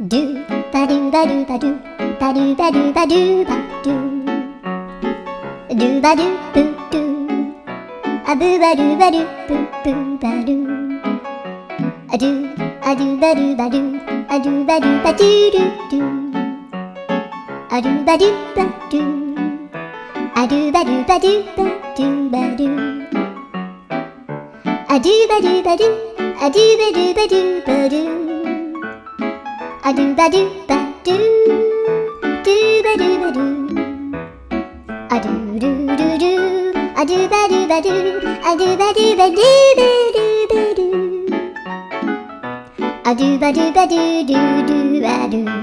ドゥバドゥバドゥバドゥバドゥバドゥバドゥバドゥドゥバドゥブドゥアブバドゥバドゥブブバドゥアドゥアドゥバドゥバドゥアドゥバドゥバドゥドゥドゥアドゥバドゥバドゥアドゥバドゥバドゥバドゥバドゥアドゥバドゥバドゥアドゥバドゥバドゥバドゥアドゥバドゥバドゥドゥバドゥバドゥアドゥルルルアドゥバドゥバドゥアドゥバドゥバドゥバドゥバドゥアドゥバドゥバドゥドゥドゥバドゥ